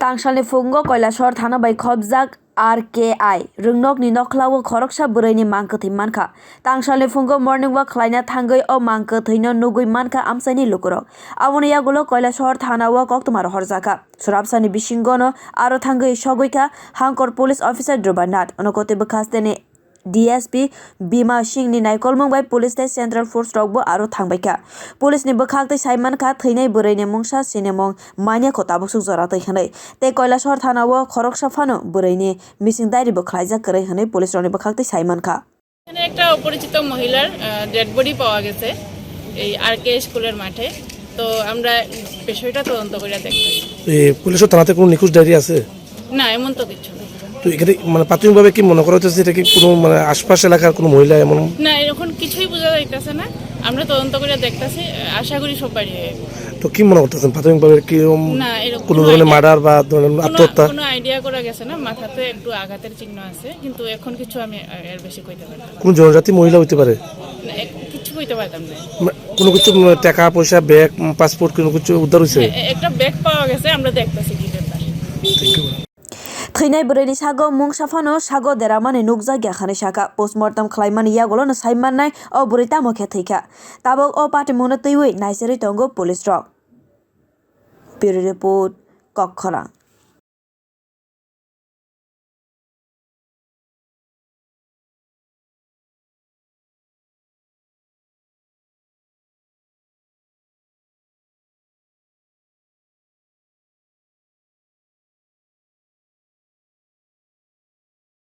Tangsalni phungo Kailasahar thana bai khobjak RKI rwngnogni nokholao khorok bwrwini mangkwthai mankha. Tangsalni phungo morning walk khwlaina thangwi o mangkwthai no nogwi mankha amchaini lukorog. Aboni yagulo Kailasahar thana o koktomar horjaka. Surabsani bisingo no aro thangwi sogwika hangkor police officer drobanat onokote bkhasteni DSP Bima Singh ni naikolmung bai police te central force rokbo aro thangbaika. Police ni bkhaktai saiman kha theinai bwrwini mungsa sinemong mania ko tabok jora tai hanai. Te Kailasahar thana o khorok phano bwrwini missing diary bo khlaijak krai hanai police roni bkhaktai saiman kha. এখানে একটা অপরিচিত মহিলার dead body পাওয়া গেছে এই আরকে স্কুলের মাঠে। তো আমরা বিষয়টা তদন্ত করে দেখছি। এই পুলিশের থানাতে কোনো নিখোঁজ ডায়েরি আছে? না, এমন তো কিছু না। তো এখানে মানে প্রাথমিকভাবে কি মনে করা হচ্ছে এটা কি কোনো মানে আশপাশ এলাকার কোনো মহিলা এমন? না, এরকম কিছুই বোঝা যাইতেছে না। আমরা তদন্ত করে দেখতেছি, আশা করি সবারই। তো কি মনে করতেছেন প্রাথমিকভাবে কি না, এরকম কোনো ধরনের মার্ডার বা আত্মহত্যা? কোনো আইডিয়া করা গেছে না। মাথাতে একটু আঘাতের চিহ্ন আছে, কিন্তু এখন কিছু আমি এর বেশি কইতে পারি না। কোন জনজাতি মহিলা হইতে পারে? না, কিছু কইতে পারতাম না। কোনো কিছু টাকা পয়সা ব্যাগ পাসপোর্ট কোনো কিছু উদ্ধার হয়েছে? একটা ব্যাগ পাওয়া গেছে, আমরা দেখতেছি কি ব্যাপার। Theinai bwrwini sago mungsa phano sago deramani nukjak yakhani saka postmortem khlaimani yagolo no saimannai o bwrwi tamokhe thika. Tabok o patimung no twiwi naicherwi tongo police rok. Bureau report Nokholao.